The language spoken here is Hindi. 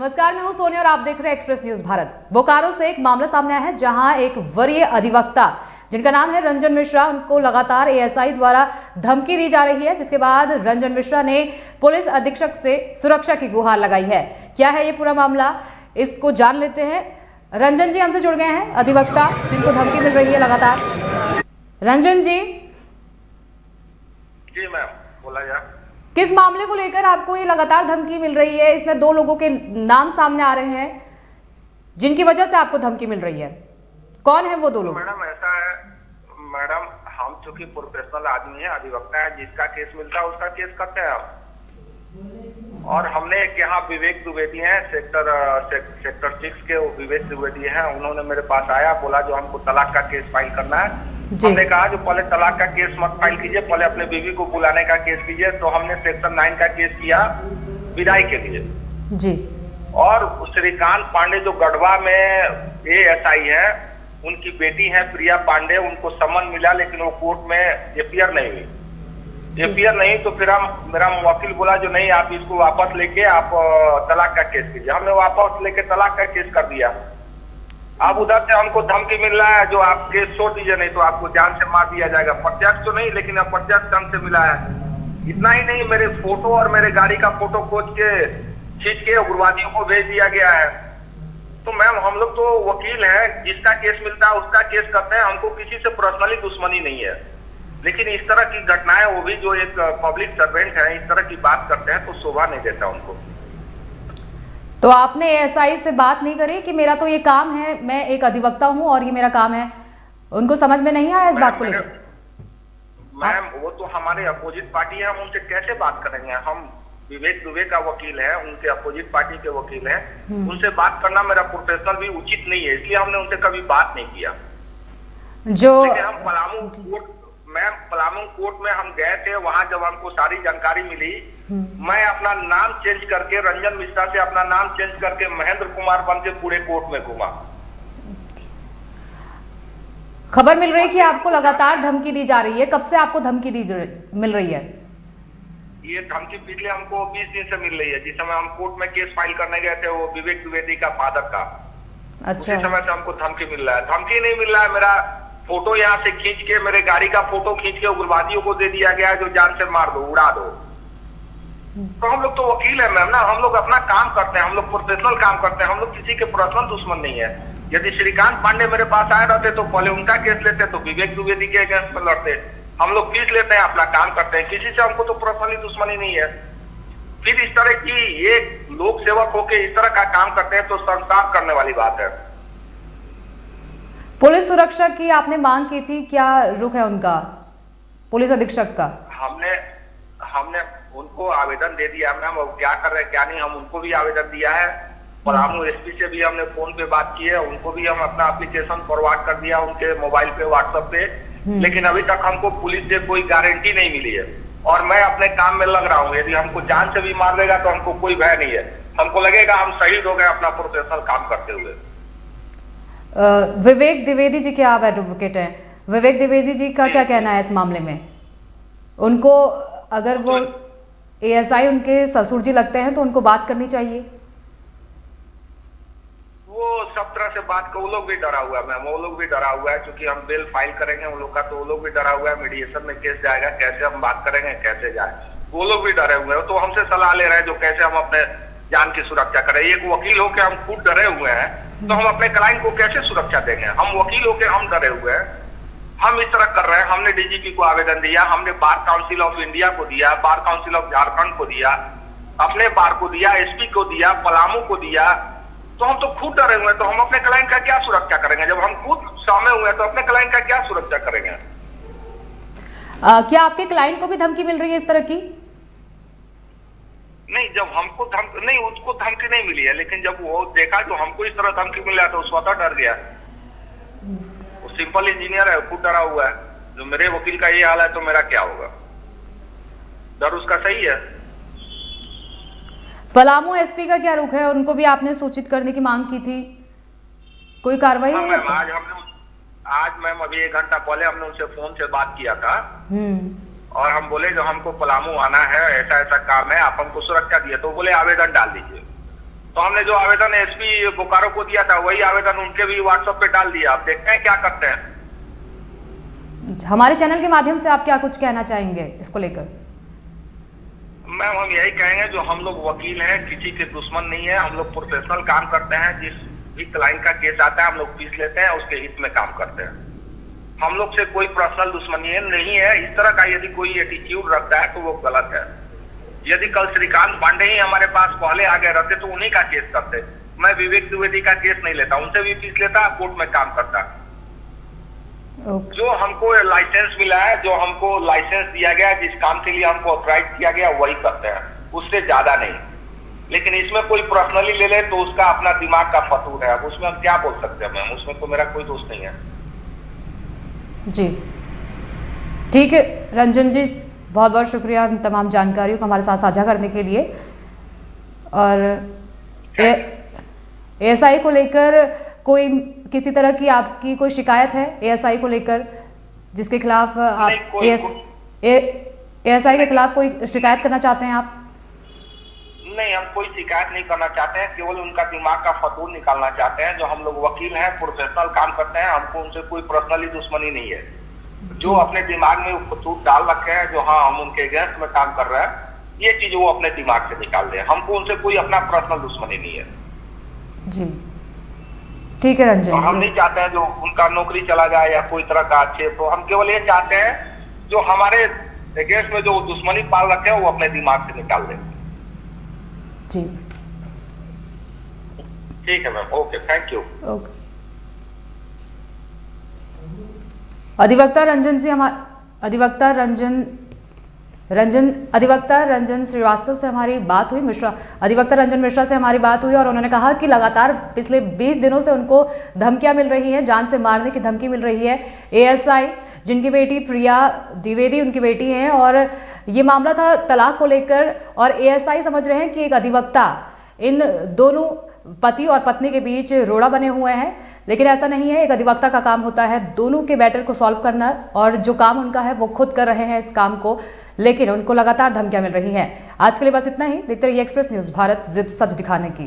नमस्कार, मैं हूं सोनिया और आप देख रहे हैं एक्सप्रेस न्यूज भारत। बोकारो से एक मामला सामने आया है जहां एक वरीय अधिवक्ता जिनका नाम है रंजन मिश्रा, उनको लगातार एएसआई द्वारा धमकी दी जा रही है, जिसके बाद रंजन मिश्रा ने पुलिस अधीक्षक से सुरक्षा की गुहार लगाई है। क्या है ये पूरा मामला, इसको जान लेते हैं। रंजन जी हमसे जुड़ गए हैं, अधिवक्ता जिनको धमकी मिल रही है लगातार। रंजन जी। जी मैम, बोला जाए। किस मामले को लेकर आपको ये लगातार धमकी मिल रही है? इसमें 2 लोगों के नाम सामने आ रहे हैं जिनकी वजह से आपको धमकी मिल रही है। कौन है वो 2 लोग? मैडम ऐसा है, मैडम हम चूंकि प्रोफेशनल आदमी है, अधिवक्ता है, जिसका केस मिलता है उसका केस करते हैं हम। और हमने एक यहाँ विवेक द्विवेदी हैं, सेक्टर 6 के, वो विवेक द्विवेदी हैं। उन्होंने मेरे पास आया, बोला जो हमको तलाक का केस फाइल करना है। हमने कहा जो पहले तलाक का केस मत फाइल कीजिए, पहले अपने बीवी को बुलाने का केस कीजिए। तो हमने सेक्शन 9 का केस किया विदाई के लिए जी। और श्रीकांत पांडे जो गढ़वा में एएसआई है, उनकी बेटी है प्रिया पांडे, उनको समन मिला लेकिन वो कोर्ट में एपीयर नहीं हुई। तो फिर मेरा वकील बोला जो नहीं, आप इसको वापस लेके आप तलाक का केस कीजिए। हमने वापस लेके तलाक का केस कर दिया। अब उधर से हमको धमकी मिल रहा है जो आप केस छोड़ दीजिए, नहीं तो आपको जान से मार दिया जाएगा। प्रत्यक्ष तो नहीं, लेकिन अप्रत्यक्ष ढंग से मिला है। इतना ही नहीं, मेरे फोटो और मेरे गाड़ी का फोटो खींच के उग्रवादियों को भेज दिया गया है। तो मैम हम लोग तो वकील हैं, जिसका केस मिलता है उसका केस करते हैं। हमको किसी से पर्सनली दुश्मनी नहीं है, लेकिन इस तरह की घटनाएं, वो भी जो एक पब्लिक सर्वेंट है, इस तरह की बात करते हैं तो शोभा नहीं देता उनको। तो आपने एएसआई से बात नहीं करी कि मेरा तो ये काम है, मैं एक अधिवक्ता हूं और ये मेरा काम है? उनको समझ में नहीं आया इस बात को लेकर? मैम वो तो हमारे अपोजिट पार्टी है, हम उनसे कैसे बात करेंगे? हम विवेक दुबे का वकील है, उनके अपोजिट पार्टी के वकील हैं। उनसे बात करना मेरा प्रोफेशनल भी उचित नहीं है, इसलिए हमने उनसे कभी बात नहीं किया। जो हम पलामू कोर्ट में हम गए थे, वहां जब हमको सारी जानकारी मिली, मैं अपना नाम चेंज करके, रंजन मिश्रा से अपना नाम चेंज करके महेंद्र कुमार बन के पूरे कोर्ट में घूमा। खबर मिल रही है कि आपको लगातार धमकी दी जा रही है। कब से आपको धमकी मिल रही है? ये धमकी पिछले हमको 20 दिन से मिल रही है। जिस समय हम कोर्ट में केस फाइल करने गए थे, वो विवेक द्विवेदी का फादर का, अच्छा, उसी समय से हमको धमकी मिल रहा है। धमकी नहीं मिल रहा है, मेरा फोटो यहाँ से खींच के, मेरे गाड़ी का फोटो खींच के उग्रवादियों को दे दिया गया है जो जान से मार दो, उड़ा दो। तो हम लोग तो वकील है मैम ना, हम लोग अपना काम करते हैं, हम लोग प्रोफेशनल काम करते हैं, हम लोग किसी के पर्सनल दुश्मन नहीं है। यदि श्रीकांत पांडे मेरे पास आए रहते तो पहले उनका केस लेते, तो विवेक द्विवेदी के अगेंस्ट में लड़ते। हम लोग फीस लेते हैं, अपना काम करते हैं, किसी से हमको तो पर्सनली दुश्मनी नहीं है। फिर इस तरह की एक लोक सेवक होके इस तरह का काम करते हैं तो संस्कार करने वाली बात है। पुलिस सुरक्षा की आपने मांग की थी, क्या रुख है उनका, पुलिस अधीक्षक का? हमने उनको आवेदन दे दिया मैम, और क्या कर रहे हैं क्या नहीं, हम उनको भी आवेदन दिया है। पलामू एसपी से भी हमने फोन पे बात की है, उनको भी हम अपना एप्लीकेशन फॉरवर्ड कर दिया उनके मोबाइल पे, व्हाट्सएप पे। लेकिन अभी तक हमको पुलिस से कोई गारंटी नहीं मिली है। और मैं अपने काम में लग रहा हूँ, यदि हमको जान से भी मार देगा तो हमको कोई भय नहीं है। हमको लगेगा हम शहीद हो गए अपना प्रोफेशनल काम करते हुए। विवेक द्विवेदी जी के आप एडवोकेट हैं, विवेक द्विवेदी जी का क्या कहना है इस मामले में? उनको अगर वो एएसआई उनके ससुर जी लगते हैं तो उनको बात करनी चाहिए। वो सब तरह से बात को, वो लोग भी डरा हुआ है मैम, वो लोग भी डरा हुआ है, क्योंकि हम बेल फाइल करेंगे उन लोग का, तो वो लोग भी डरा हुआ है। मीडिएशन में केस जाएगा, कैसे हम बात करेंगे, कैसे जाए, वो लोग भी डरे हुए हैं। तो हमसे सलाह ले रहे हैं जो कैसे हम अपने जान की सुरक्षा करें। एक वकील होकर हम खुद डरे हुए हैं, तो हम अपने क्लाइंट को कैसे सुरक्षा देंगे? हम वकील होकर हम डरे हुए हैं, हम इस तरह कर रहे हैं। हमने डीजीपी को आवेदन दिया, हमने बार काउंसिल ऑफ इंडिया को दिया, बार काउंसिल ऑफ झारखंड को दिया, अपने बार को दिया, एसपी को दिया, पलामू को दिया। तो हम तो खुद डरे हुए हैं, तो हम अपने क्लाइंट का क्या सुरक्षा करेंगे? जब हम खुद सामने हुए हैं तो अपने क्लाइंट का क्या सुरक्षा करेंगे? क्या आपके क्लाइंट को भी धमकी मिल रही है इस तरह की? नहीं, जब हमको नहीं, उसको धमकी नहीं मिली है, लेकिन जब वो देखा जो हमको इस तरह धमकी मिल रहा है तो स्वतः डर गया। वो सिंपल इंजीनियर है, खुद डरा हुआ है। जो मेरे वकील का ये हाल है तो मेरा क्या होगा? डर उसका सही है। पलामू एसपी का क्या रुख है? उनको भी आपने सूचित करने की मांग की थी, कोई कार्रवाई हुई है? आज मैम अभी 1 घंटा पहले हमने उनसे फोन से बात किया था और हम बोले जो हमको पलामू आना है, ऐसा ऐसा काम है, आप हमको सुरक्षा दिए, तो बोले आवेदन डाल दीजिए। तो हमने जो आवेदन एसपी बोकारो को दिया था वही आवेदन उनके भी व्हाट्सएप पे डाल दिया। आप देखते हैं क्या करते हैं। हमारे चैनल के माध्यम से आप क्या कुछ कहना चाहेंगे इसको लेकर? मैम हम यही कहेंगे, जो हम लोग वकील हैं, किसी के दुश्मन नहीं है, हम लोग प्रोफेशनल काम करते हैं। जिस भी क्लाइंट का केस आता है हम लोग फीस लेते हैं, उसके हित में काम करते हैं। हम लोग से कोई पर्सनल दुश्मनी नहीं है। इस तरह का यदि कोई एटीट्यूड रखता है तो वो गलत है। यदि कल श्रीकांत पांडे ही हमारे पास पहले आ गए रहते तो उन्हीं का केस करते। मैं विवेक द्विवेदी का केस नहीं लेता, उनसे भी फीस लेता, कोर्ट में काम करता। जो हमको लाइसेंस मिला है, जो हमको लाइसेंस दिया गया, जिस काम के लिए हमको ऑथराइज किया गया वही करते हैं, उससे ज्यादा नहीं। लेकिन इसमें कोई पर्सनली ले ले तो उसका अपना दिमाग का फतूर है। अब उसमें हम क्या बोल सकते हैं मैम, उसमें तो मेरा कोई दोष नहीं है। जी ठीक है रंजन जी, बहुत बहुत शुक्रिया तमाम जानकारियों को हमारे साथ साझा करने के लिए। और एएसआई को लेकर कोई किसी तरह की आपकी कोई शिकायत है एएसआई को लेकर, जिसके खिलाफ आप एएसआई के खिलाफ कोई शिकायत करना चाहते हैं आप? नहीं, हम कोई शिकायत नहीं करना चाहते हैं, केवल उनका दिमाग का फतूर निकालना चाहते हैं। जो हम लोग वकील हैं, प्रोफेशनल काम करते हैं, हमको उनसे कोई पर्सनली दुश्मनी नहीं है। जो अपने दिमाग में फतूर डाल रखे हैं, जो हाँ हम उनके अगेंस्ट में काम कर रहे हैं, ये चीज वो अपने दिमाग से निकाल दे। हमको उनसे कोई अपना पर्सनल दुश्मनी नहीं है। जी ठीक है रंजन, हम नहीं चाहते हैं जो उनका नौकरी चला जाए या कोई तरह का आक्षेप। तो हम केवल ये चाहते हैं जो हमारे अगेंस्ट में जो दुश्मनी पाल रखे हैं वो अपने दिमाग से निकाल दें। जी ठीक है ma'am, okay, thank you. Okay. अधिवक्ता रंजन श्रीवास्तव से हमारी बात हुई, अधिवक्ता रंजन मिश्रा से हमारी बात हुई और उन्होंने कहा कि लगातार पिछले 20 दिनों से उनको धमकियां मिल रही हैं, जान से मारने की धमकी मिल रही है। एएसआई जिनकी बेटी प्रिया द्विवेदी उनकी बेटी हैं, और ये मामला था तलाक को लेकर, और एएसआई समझ रहे हैं कि एक अधिवक्ता इन दोनों पति और पत्नी के बीच रोड़ा बने हुए हैं, लेकिन ऐसा नहीं है। एक अधिवक्ता का काम होता है दोनों के मैटर को सॉल्व करना, और जो काम उनका है वो खुद कर रहे हैं इस काम को, लेकिन उनको लगातार धमकियां मिल रही हैं। आज के लिए बस इतना ही। देखते रहिए एक्सप्रेस न्यूज भारत, जिद सच दिखाने की।